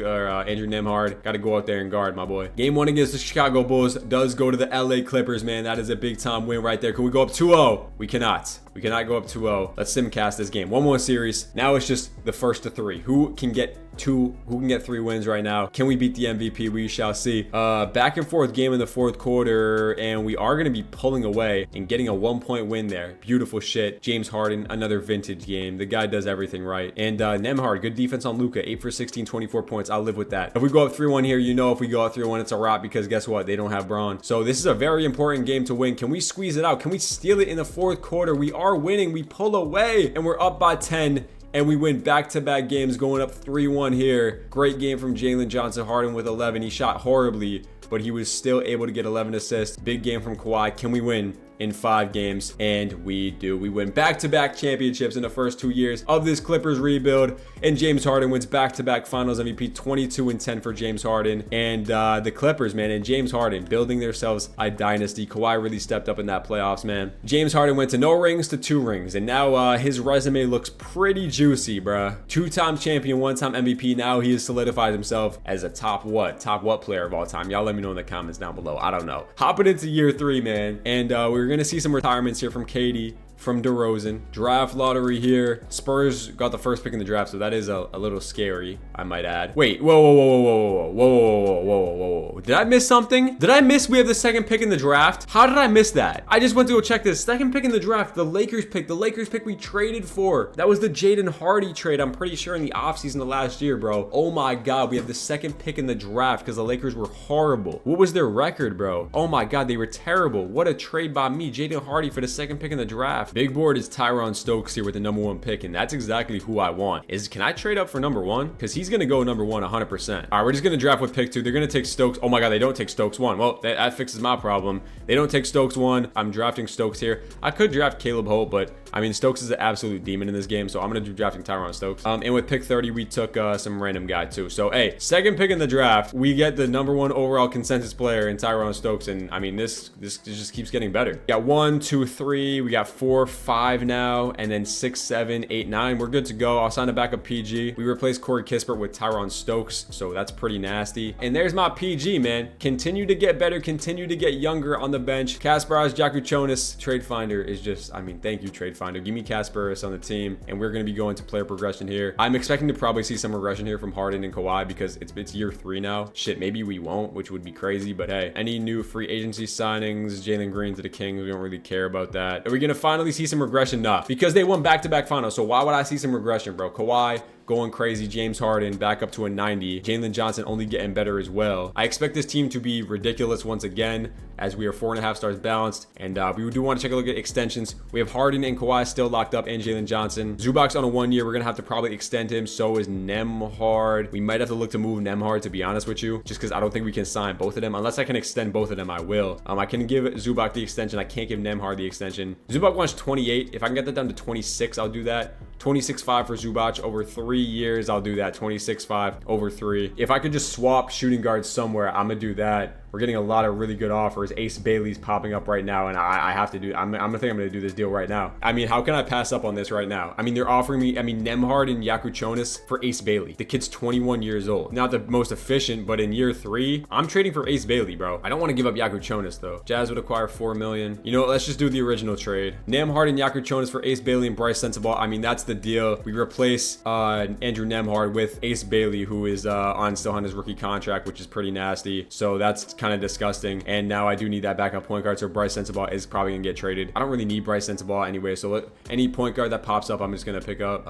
Nembhard, got to go out there and guard, my boy. Game 1 against the Chicago Bulls does go to the LA Clippers, man. That is a big time win right there. Can we go up 2-0? We cannot. We cannot go up 2-0. Let's simcast this game. One more series. Now it's just the first to 3. Who can get 3 wins right now? Can we beat the MVP? We shall see. Back and forth game in the 4th quarter, and we are going to be pulling away and getting a 1-point win there. Beautiful shit. James Harden, another vintage game. The guy does everything right. And Nembhard, good defense on Luka. 8 for 16, 24 points. I'll live with that. If we go up 3-1 here, you know if we go up 3-1, it's a wrap, because guess what? They don't have Braun. So this is a very important game to win. Can we squeeze it out? Can we steal it in the 4th quarter? We are winning. We pull away, and we're up by 10. And we win back-to-back games, going up 3-1 here. Great game from Jalen Johnson. Harden with 11. He shot horribly, but he was still able to get 11 assists. Big game from Kawhi. Can we win in 5 games? And we do. We win back-to-back championships in the first 2 years of this Clippers rebuild. And James Harden wins back-to-back Finals MVP. 22 and 10 for James Harden. And the Clippers, man, and James Harden building themselves a dynasty. Kawhi really stepped up in that playoffs, man. James Harden went to no rings to 2 rings, and now his resume looks pretty juicy, bruh. 2-time champion, 1-time MVP. Now he has solidified himself as a top what player of all time. Y'all let me know in the comments down below. I don't know. Hopping into year 3, man, and we're gonna see some retirements here from KD, from DeRozan. Draft lottery here. Spurs got the first pick in the draft, so that is a little scary, I might add. Wait, whoa. Did I miss something? Did I miss we have the 2nd pick in the draft? How did I miss that? I just went to go check this. 2nd pick in the draft, the Lakers pick. The Lakers pick we traded for. That was the Jaden Hardy trade, I'm pretty sure, in the offseason of last year, bro. Oh my God, we have the 2nd pick in the draft because the Lakers were horrible. What was their record, bro? Oh my God, they were terrible. What a trade by me. Jaden Hardy for the 2nd pick in the draft. Big board is Tyron Stokes here with the number 1 pick, and that's exactly who I want. Can I trade up for number 1? Because he's going to go number 1 100%. All right, we're just going to draft with pick 2. They're going to take Stokes. Oh my God, they don't take Stokes 1. Well, that fixes my problem. They don't take Stokes 1. I'm drafting Stokes here. I could draft Caleb Holt, but I mean, Stokes is an absolute demon in this game, so I'm going to do drafting Tyron Stokes. And with pick 30, we took some random guy too. So, hey, 2nd pick in the draft, we get the number 1 overall consensus player in Tyron Stokes, and I mean, this just keeps getting better. We got 1, 2, 3. We got 4, 5 now, and then 6, 7, 8, 9. We're good to go. I'll sign a backup PG. We replaced Corey Kispert with Tyron Stokes, so that's pretty nasty. And there's my PG, man. Continue to get better, continue to get younger on the bench. Kasparas Jakuchonis, Trade Finder is just, I mean, thank you, Trade Finder. Give me Kasparas on the team, and we're going to be going to player progression here. I'm expecting to probably see some regression here from Harden and Kawhi because it's year 3 now. Shit, maybe we won't, which would be crazy, but hey, any new free agency signings, Jalen Green to the Kings, we don't really care about that. Are we going to finally see some regression? Nah, because they won back-to-back finals, so why would I see some regression, bro? Kawhi, going crazy. James Harden back up to a 90. Jalen Johnson only getting better as well. I expect this team to be ridiculous once again, as we are 4.5 stars balanced. And we do want to take a look at extensions. We have Harden and Kawhi still locked up, and Jalen Johnson. Zubac's on a 1 year. We're gonna have to probably extend him. So is Nembhard. We might have to look to move Nembhard, to be honest with you, just because I don't think we can sign both of them. Unless I can extend both of them, I will. I can give Zubac the extension. I can't give Nembhard the extension. Zubac wants 28. If I can get that down to 26, I'll do that. 26.5 for Zubac over 3 years. I'll do that. 26.5 over 3. If I could just swap shooting guards somewhere, I'm gonna do that. We're getting a lot of really good offers. Ace Bailey's popping up right now, and I have to do. I'm gonna do this deal right now. I mean, how can I pass up on this right now? I mean, they're offering me. I mean, Nembhard and Yakuchonis for Ace Bailey. The kid's 21 years old. Not the most efficient, but in year 3, I'm trading for Ace Bailey, bro. I don't want to give up Yakuchonis though. Jazz would acquire 4 million. You know what? Let's just do the original trade. Nembhard and Yakuchonis for Ace Bailey and Bryce Sensabaugh. I mean, that's the deal. We replace Andrew Nembhard with Ace Bailey, who is still on his rookie contract, which is pretty nasty. So that's kind of disgusting. And now I do need that backup point guard, so Bryce Sensabaugh is probably gonna get traded. I don't really need Bryce Sensabaugh anyway, so any point guard that pops up, I'm just gonna pick up.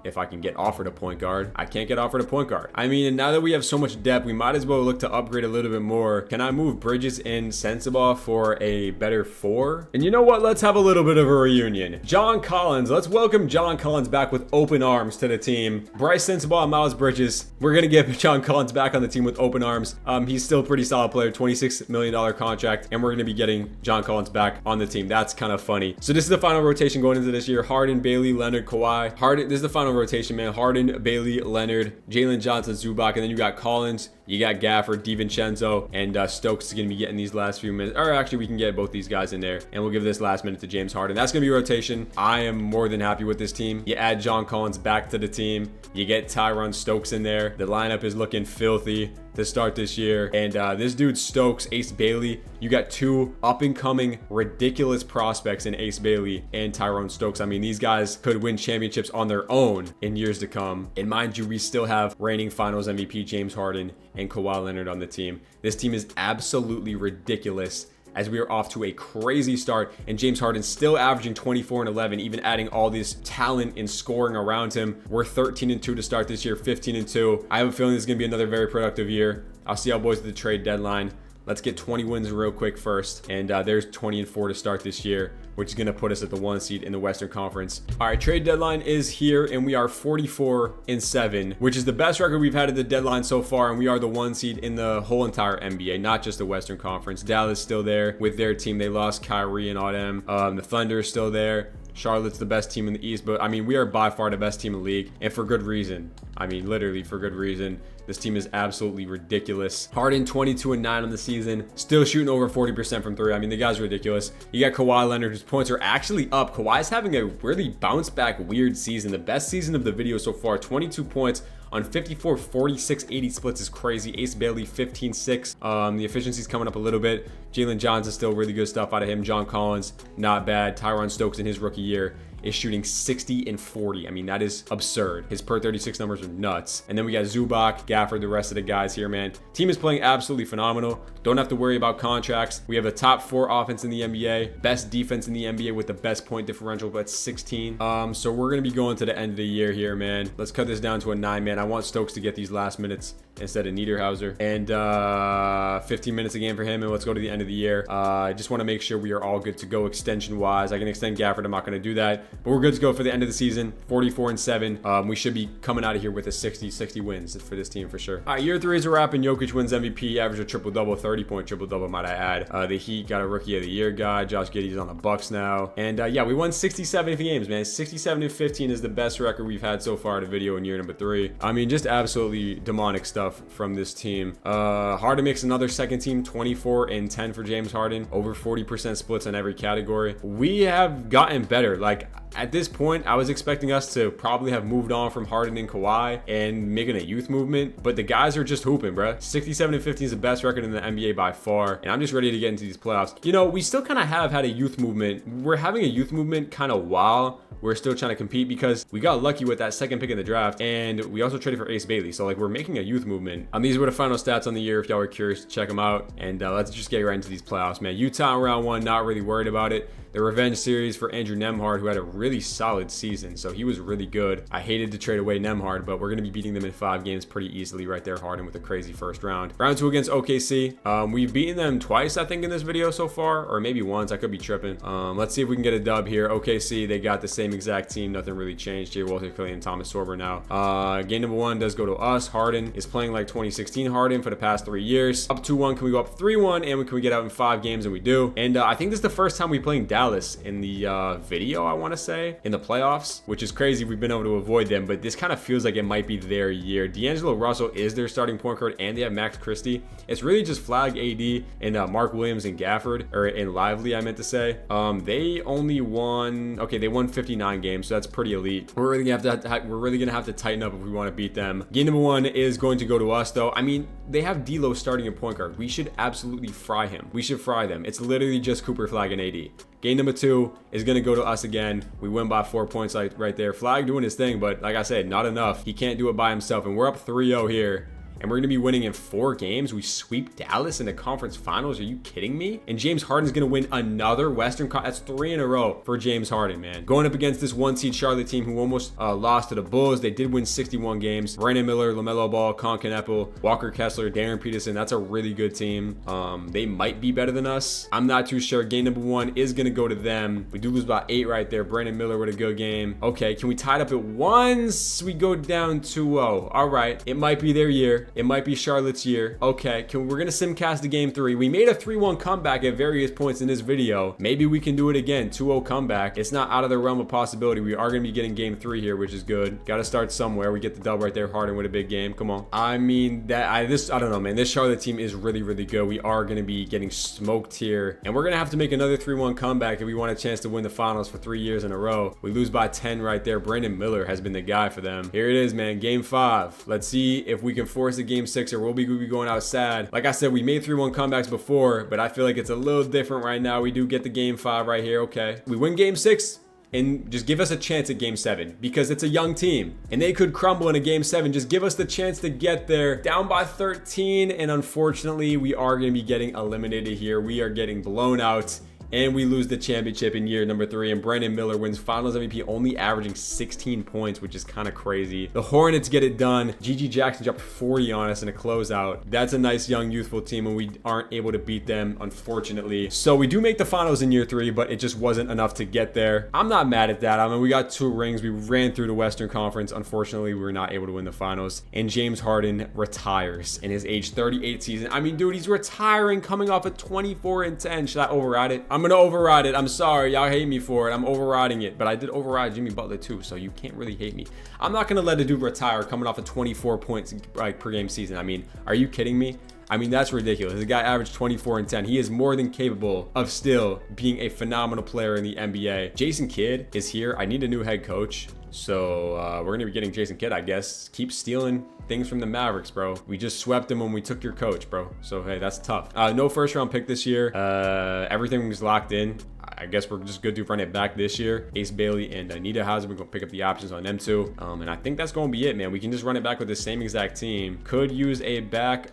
If I can get offered a point guard. I can't get offered a point guard. I mean, now that we have so much depth, we might as well look to upgrade a little bit more. Can I move Bridges and Sensabaugh for a better 4? And you know what? Let's have a little bit of a reunion. John Collins. Let's welcome John Collins back with open arms to the team. Bryce Sensabaugh and Miles Bridges. We're gonna get John Collins back on the team with open arms. He's still a pretty solid player. $26 million contract, and we're going to be getting John Collins back on the team. That's kind of funny. So this is the final rotation going into this year. Harden, Bailey, Leonard, Kawhi. Harden, this is the final rotation, man. Harden, Bailey, Leonard, Jalen Johnson, Zubac, and then you got Collins, you got Gafford, DiVincenzo, and Stokes is going to be getting these last few minutes. Or actually, we can get both these guys in there, and we'll give this last minute to James Harden. That's going to be rotation. I am more than happy with this team. You add John Collins back to the team. You get Tyron Stokes in there. The lineup is looking filthy to start this year. And this dude Stokes, Ace Bailey, you got 2 up-and-coming ridiculous prospects in Ace Bailey and Tyrone Stokes. I mean, these guys could win championships on their own in years to come. And mind you, we still have reigning finals MVP James Harden and Kawhi Leonard on the team. This team is absolutely ridiculous, as we are off to a crazy start, and James Harden still averaging 24 and 11, even adding all this talent and scoring around him. We're 13 and 2 to start this year, 15 and 2. I have a feeling this is going to be another very productive year. I'll see y'all boys at the trade deadline. Let's get 20 wins real quick first. And there's 20 and 4 to start this year, which is going to put us at the 1 seed in the Western Conference. All right, trade deadline is here, and we are 44 and 7, which is the best record we've had at the deadline so far. And we are the 1 seed in the whole entire NBA, not just the Western Conference. Dallas still there with their team. They lost Kyrie and all them. The Thunder is still there. Charlotte's the best team in the East, but I mean, we are by far the best team in the league, and for good reason. I mean, literally for good reason. This team is absolutely ridiculous. Harden 22 and 9 on the season, still shooting over 40% from 3. I mean, the guy's ridiculous. You got Kawhi Leonard, whose points are actually up. Kawhi's having a really bounce back weird season, the best season of the video so far. 22 points on 54, 46, 80 splits is crazy. Ace Bailey 15-6. The efficiency's coming up a little bit. Jalen Johnson still really good stuff out of him. John Collins, not bad. Tyron Stokes in his rookie year is shooting 60 and 40. I mean, that is absurd. His per 36 numbers are nuts. And then we got Zubac, Gafford, the rest of the guys here, man. Team is playing absolutely phenomenal. Don't have to worry about contracts. We have a top 4 offense in the NBA, best defense in the NBA with the best point differential, but 16. So we're gonna be going to the end of the year here, man. Let's cut this down to a 9, man. I want Stokes to get these last minutes instead of Niederhauser. And 15 minutes a game for him, and let's go to the end of the year. I just want to make sure we are all good to go extension wise. I can extend Gafford. I'm not going to do that, but we're good to go for the end of the season. 44 and 7. We should be coming out of here with a 60 wins for this team for sure. All right, year 3 is a wrap, and Jokic wins MVP, average a triple-double, 30-point triple-double, might I add. The Heat got a rookie of the year guy. Josh Giddey's on the Bucks now. And yeah, we won 67 games, man. 67 and 15 is the best record we've had so far in a video in year number 3. I mean, just absolutely demonic stuff from this team. Harden makes another second team, 24 and 10 for James Harden, over 40% splits on every category. We have gotten better. Like, at this point, I was expecting us to probably have moved on from Harden and Kawhi and making a youth movement, but the guys are just hooping, bro. 67 and 15 is the best record in the NBA by far, and I'm just ready to get into these playoffs. You know, we still kind of have had a youth movement. We're having a youth movement kind of while we're still trying to compete, because we got lucky with that second pick in the draft, and we also traded for Ace Bailey. So like, we're making a youth movement. These were the final stats on the year if y'all were curious to check them out. And let's just get right into these playoffs, man. Utah in round 1, not really worried about it. The revenge series for Andrew Nembhard, who had a really solid season. So he was really good. I hated to trade away Nemhard, but we're going to be beating them in 5 games pretty easily right there. Harden with a crazy first round. Round 2 against OKC. We've beaten them twice, I think, in this video so far, or maybe once. I could be tripping. Let's see if we can get a dub here. OKC, they got the same exact team. Nothing really changed. Jay Walter, Kelly, and Thomas Sorber now. Game number 1 does go to us. Harden is playing like 2016 Harden for the past 3 years. Up 2-1. Can we go up 3-1? And can we get out in 5 games? And we do. And I think this is the first time we playing Dallas in the video, I want to say, in the playoffs, which is crazy. We've been able to avoid them, but this kind of feels like it might be their year. D'Angelo Russell is their starting point guard, and they have Max Christie. It's really just Flag, AD, and Mark Williams and Gafford, or in Lively, I meant to say. They only won, okay, they won 59 games, so that's pretty elite. We're really gonna have to tighten up if we want to beat them. Game number 1 is going to go to us, though. I mean, they have D'Lo starting at point guard. We should absolutely fry him. We should fry them. It's literally just Cooper, Flag, and AD. Game number 2 is going to go to us again. We win by 4 points right there. Flag doing his thing, but like I said, not enough. He can't do it by himself, and we're up 3-0 here. And we're going to be winning in 4 games. We sweep Dallas in the conference finals. Are you kidding me? And James Harden's going to win another Western Conference. That's 3 in a row for James Harden, man. Going up against this 1-seed Charlotte team who almost lost to the Bulls. They did win 61 games. Brandon Miller, LaMelo Ball, Con Kneppel, Walker Kessler, Darren Peterson. That's a really good team. They might be better than us. I'm not too sure. Game number 1 is going to go to them. We do lose by 8 right there. Brandon Miller with a good game. Okay, can we tie it up at once? We go down 2-0. All right. It might be their year. It might be Charlotte's year. Okay, we're gonna simcast the game 3. We made a 3-1 comeback at various points in this video. Maybe we can do it again. 2-0 comeback. It's not out of the realm of possibility. We are gonna be getting game 3 here, which is good. Gotta start somewhere. We get the dub right there. Harden with a big game. Come on. I mean, I don't know, man. This Charlotte team is really, really good. We are gonna be getting smoked here, and we're gonna have to make another 3-1 comeback if we want a chance to win the finals for 3 years in a row. We lose by 10 right there. Brandon Miller has been the guy for them. Here it is, man. Game 5. Let's see if we can force a game 6 or we'll be going out sad. Like I said, we made 3-1 comebacks before, but I feel like it's a little different right now. We do get the game 5 right here. Okay. We win game 6 and just give us a chance at game 7 because it's a young team and they could crumble in a game 7. Just give us the chance to get there. Down by 13, and unfortunately, we are going to be getting eliminated here. We are getting blown out. And we lose the championship in year number 3. And Brandon Miller wins finals MVP, only averaging 16 points, which is kind of crazy. The Hornets get it done. GG Jackson dropped 40 on us in a closeout. That's a nice young youthful team, and we aren't able to beat them, unfortunately. So we do make the finals in year 3, but it just wasn't enough to get there. I'm not mad at that. I mean, we got 2 rings. We ran through the Western Conference. Unfortunately, we were not able to win the finals. And James Harden retires in his age 38 season. I mean, dude, he's retiring coming off a 24-10. Should I override it? I'm gonna override it. I'm sorry, y'all hate me for it. I'm overriding it, but I did override Jimmy Butler too, so you can't really hate me. I'm not gonna let a dude retire coming off a 24 points like per game season. I mean, are you kidding me? I mean, that's ridiculous. The guy averaged 24-10. He is more than capable of still being a phenomenal player in the NBA. Jason Kidd is here. I need a new head coach. So we're gonna be getting Jason Kidd, I guess. Keep stealing things from the Mavericks, bro. We just swept them when we took your coach, bro. So hey, that's tough. No first round pick this year. Everything was locked in. I guess we're just good to run it back this year. Ace Bailey and Anita Hauser, we're gonna pick up the options on them too. And I think that's gonna be it, man. We can just run it back with the same exact team. Could use a back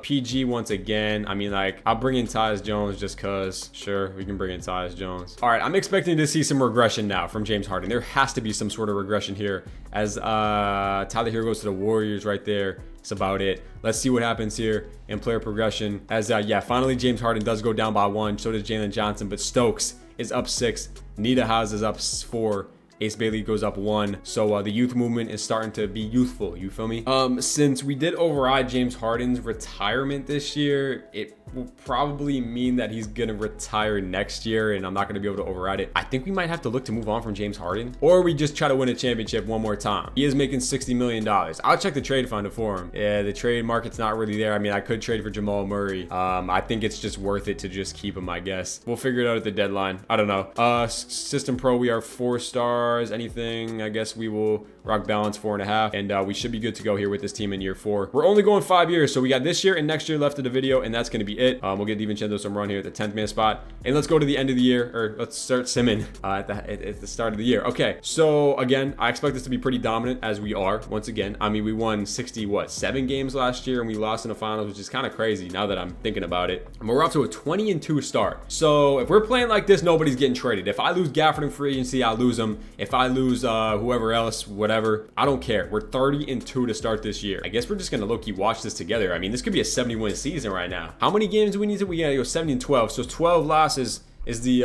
PG once again. I mean, like, I'll bring in Tyus Jones just cause. Sure, we can bring in Tyus Jones. All right, I'm expecting to see some regression now from James Harden. There has to be some sort of regression here as Tyler Hero goes to the Warriors right there. That's about it. Let's see what happens here in player progression. As yeah, finally James Harden does go down by 1. So does Jalen Johnson, but Stokes is up 6. Nita Haas is up 4. Ace Bailey goes up 1. So the youth movement is starting to be youthful. You feel me? Since we did override James Harden's retirement this year, it will probably mean that he's gonna retire next year, and I'm not gonna be able to override it. I think we might have to look to move on from James Harden, or we just try to win a championship one more time. He is making $60 million. I'll check the trade finder for him. Yeah, the trade market's not really there. I mean, I could trade for Jamal Murray. I think it's just worth it to just keep him, I guess. We'll figure it out at the deadline. I don't know. System Pro, we are 4-star. stars, anything, I guess we will rock balance 4.5, and we should be good to go here with this team in year 4. We're only going 5 years, so we got this year and next year left of the video, and that's going to be it. We'll get DiVincenzo some run here at the 10th man spot, and let's go to the end of the year, or let's start simming at the start of the year. Okay, so again, I expect this to be pretty dominant, as we are once again. I mean, we won 7 games last year, and we lost in the finals, which is kind of crazy now that I'm thinking about it. And we're off to a 20-2 start. So if we're playing like this, nobody's getting traded. If I lose Gafford in free agency, I lose him. If I lose whoever else, whatever, I don't care. We're 30-2 to start this year. I guess we're just gonna low-key watch this together. I mean, this could be a 70-win season right now. How many games do we need to? We gotta go 70-12. So 12 losses is the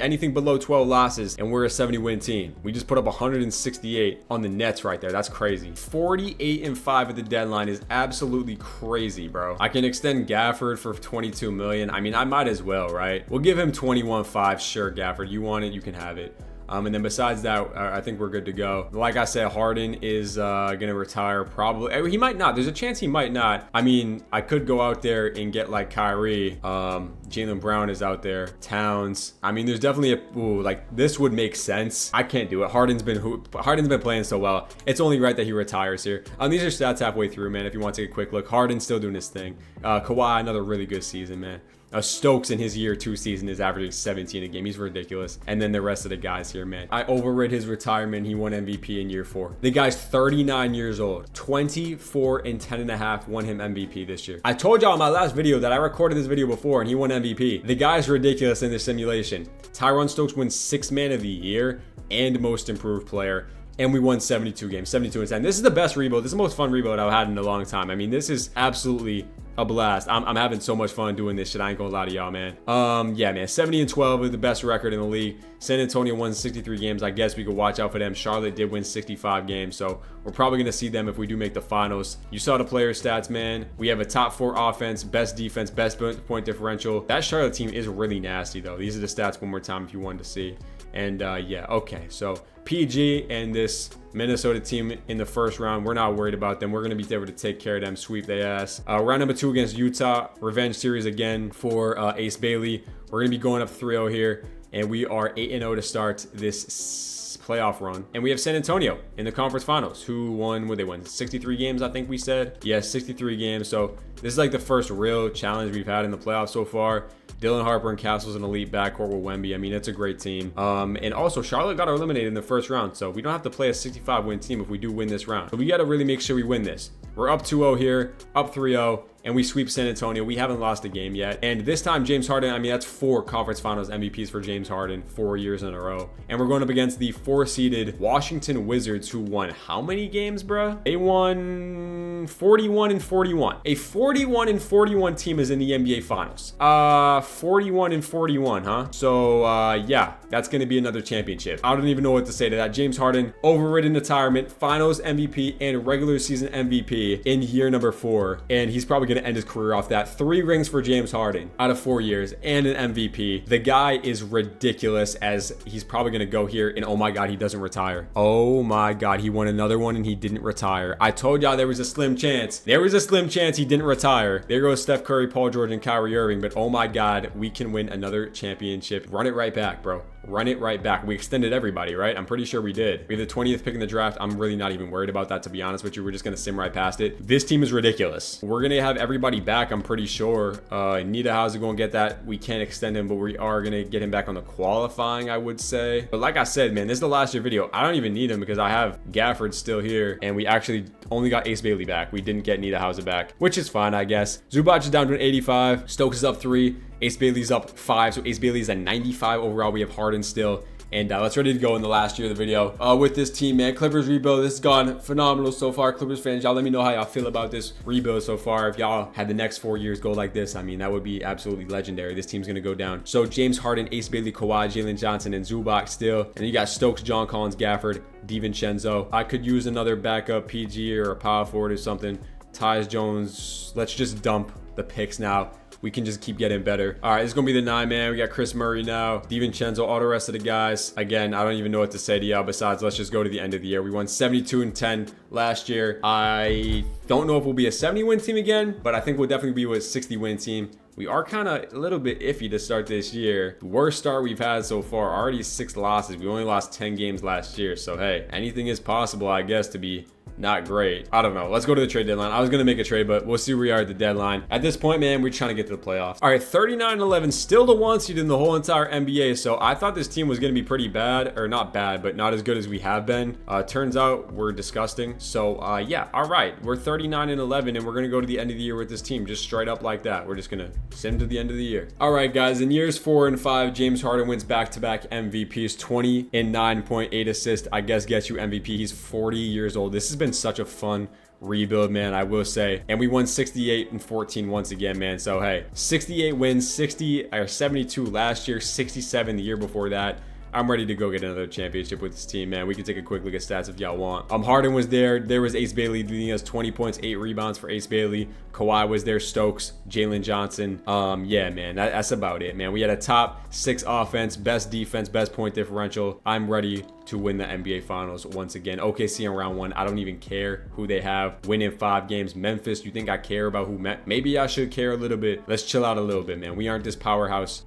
anything below 12 losses, and we're a 70-win team. We just put up 168 on the Nets right there. That's crazy. 48-5 at the deadline is absolutely crazy, bro. I can extend Gafford for 22 million. I mean, I might as well, right? We'll give him 21.5. Sure, Gafford, you want it, you can have it. And then besides that, I think we're good to go. Like I said, Harden is gonna retire probably. He might not. There's a chance he might not. I mean, I could go out there and get like Kyrie. Jaylen Brown is out there. Towns. I mean, there's definitely like this would make sense. I can't do it. Harden's been playing so well. It's only right that he retires here. These are stats halfway through, man. If you want to take a quick look, Harden's still doing his thing. Kawhi, another really good season, man. Stokes in his year 2 season is averaging 17 a game. He's ridiculous. And then the rest of the guys here, man. I overrid his retirement. He won MVP in year 4. The guy's 39 years old. 24 and 10.5 won him MVP this year. I told y'all in my last video that I recorded this video before and he won MVP. The guy's ridiculous in the simulation. Tyron Stokes wins 6th man of the year and most improved player. And we won 72 games, 72-10. This is the best rebuild. This is the most fun rebuild I've had in a long time. I mean, this is absolutely a blast. I'm having so much fun doing this shit. I ain't gonna lie to y'all, man. Yeah, man. 70-12 is the best record in the league. San Antonio won 63 games. I guess we could watch out for them. Charlotte did win 65 games, so we're probably gonna see them if we do make the finals. You saw the player stats, man. We have a top 4 offense, best defense, best point differential. That Charlotte team is really nasty, though. These are the stats one more time if you wanted to see. And yeah, okay. So PG and this Minnesota team in the first round, we're not worried about them. We're going to be able to take care of them, sweep their ass. Round number 2 against Utah, revenge series again for Ace Bailey. We're going to be going up 3-0 here, and we are 8-0 to start this playoff run. And we have San Antonio in the conference finals, who won, what they won, 63 games, I think we said. Yeah, 63 games. So this is like the first real challenge we've had in the playoffs so far. Dylan Harper and Castle's an elite backcourt with Wemby. I mean, it's a great team. And also, Charlotte got eliminated in the first round, so we don't have to play a 65-win team if we do win this round. So we got to really make sure we win this. We're up 2-0 here, up 3-0, and we sweep San Antonio. We haven't lost a game yet. And this time, James Harden, I mean, that's 4 conference finals MVPs for James Harden, 4 years in a row. And we're going up against the 4-seeded Washington Wizards, who won how many games, bruh? They won 41-41. A 41-41 team is in the NBA Finals. 41-41, huh? So, yeah, that's going to be another championship. I don't even know what to say to that. James Harden, overridden retirement, finals MVP, and regular season MVP in year number 4. And he's probably going to end his career off that. 3 rings for James Harden out of 4 years and an MVP. The guy is ridiculous, as he's probably going to go here and oh my God, he doesn't retire. Oh my God, he won another one and he didn't retire. I told y'all there was a slim chance. There was a slim chance he didn't retire. There goes Steph Curry, Paul George, and Kyrie Irving. But oh my God, we can win another championship. Run it right back, bro. Run it right back. We extended everybody, right? I'm pretty sure we did. We have the 20th pick in the draft. I'm really not even worried about that, to be honest with you. We're just going to sim right past it. This team is ridiculous. We're going to have everybody back, I'm pretty sure. Nita Hauser going to get that. We can't extend him, but we are going to get him back on the qualifying, I would say. But like I said, man, this is the last year video. I don't even need him because I have Gafford still here, and we actually only got Ace Bailey back. We didn't get Nita Hauser back, which is fine, I guess. Zubac is down to an 85. Stokes is up 3. Ace Bailey's up 5, so Ace Bailey's at 95 overall. We have Harden still. And let's ready to go in the last year of the video with this team, man. Clippers rebuild. This has gone phenomenal so far. Clippers fans, y'all let me know how y'all feel about this rebuild so far. If y'all had the next 4 years go like this, I mean, that would be absolutely legendary. This team's going to go down. So James Harden, Ace Bailey, Kawhi, Jalen Johnson, and Zubac still. And then you got Stokes, John Collins, Gafford, DiVincenzo. I could use another backup PG or a power forward or something. Tyus Jones. Let's just dump the picks now. We can just keep getting better. All right, this is going to be the 9 man. We got Chris Murray now, DiVincenzo, all the rest of the guys. Again, I don't even know what to say to y'all besides let's just go to the end of the year. We won 72-10 last year. I don't know if we'll be a 70-win team again, but I think we'll definitely be a 60-win team. we are kind of a little bit iffy to start this year. The worst start we've had so far, already 6 losses. We only lost 10 games last year. So, hey, anything is possible, I guess, to be not great. I don't know. Let's go to the trade deadline. I was going to make a trade, but we'll see where we are at the deadline. At this point, man, we're trying to get to the playoffs. All right, 39-11, still the 1 seed in the whole entire NBA. So I thought this team was going to be pretty bad, or not bad, but not as good as we have been. Turns out we're disgusting. So yeah, all right. We're 39-11, and we're going to go to the end of the year with this team, just straight up like that. We're just going to send to the end of the year. All right, guys, in years 4 and 5, James Harden wins back-to-back MVPs, 20 and 9.8 assists. I guess gets you MVP. He's 40 years old. This has been such a fun rebuild, man, I will say. And we won 68 and 14 once again, man. So hey, 68 wins, 72 last year, 67 the year before that. I'm ready to go get another championship with this team, man. We can take a quick look at stats if y'all want. Harden was there. There was Ace Bailey leading us, 20 points, 8 rebounds for Ace Bailey. Kawhi was there, Stokes, Jalen Johnson. Yeah, man, that's about it, man. We had a top 6 offense, best defense, best point differential. I'm ready to win the NBA Finals once again. OKC in round 1. I don't even care who they have. Winning 5 games. Memphis, you think I care about who met? Maybe I should care a little bit. Let's chill out a little bit, man. We aren't this powerhouse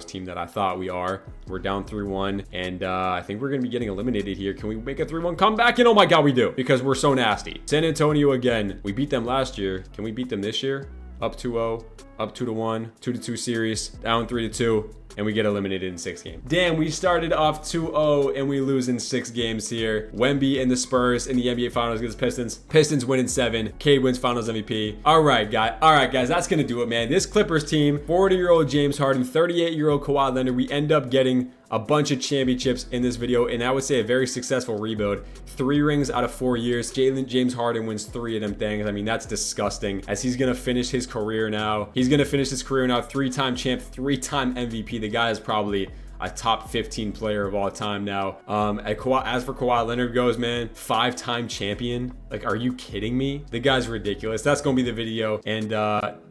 team that I thought we are. We're down 3-1, and I think we're going to be getting eliminated here. Can we make a 3-1 comeback? And oh my God, we do, because we're so nasty. San Antonio again. We beat them last year. Can we beat them this year? Up 2-0, up 2-1, 2-2 series, down 3-2. And we get eliminated in 6 games. Damn, we started off 2-0 and we lose in 6 games here. Wemby and the Spurs in the NBA Finals against Pistons. Pistons win in 7. Cade wins Finals MVP. All right, guys, that's gonna do it, man. This Clippers team, 40-year-old James Harden, 38-year-old Kawhi Leonard. We end up getting a bunch of championships in this video, and I would say a very successful rebuild. 3 rings out of 4 years. James Harden wins 3 of them things. I mean, that's disgusting, as he's gonna finish his career now. 3-time champ, 3-time MVP. The guy is probably a top 15 player of all time now. As for Kawhi Leonard goes, man, 5-time champion. Like, are you kidding me? The guy's ridiculous. That's gonna be the video. And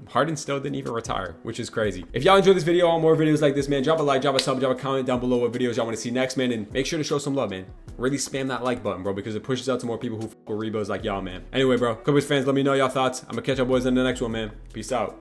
Harden still didn't even retire, which is crazy. If y'all enjoyed this video, all more videos like this, man, drop a like, drop a sub, drop a comment down below what videos y'all want to see next, man. And make sure to show some love, man. Really spam that like button, bro, because it pushes out to more people who f with rebuilds like y'all, man. Anyway, bro, Clippers fans, let me know y'all thoughts. I'm gonna catch y'all boys in the next one, man. Peace out.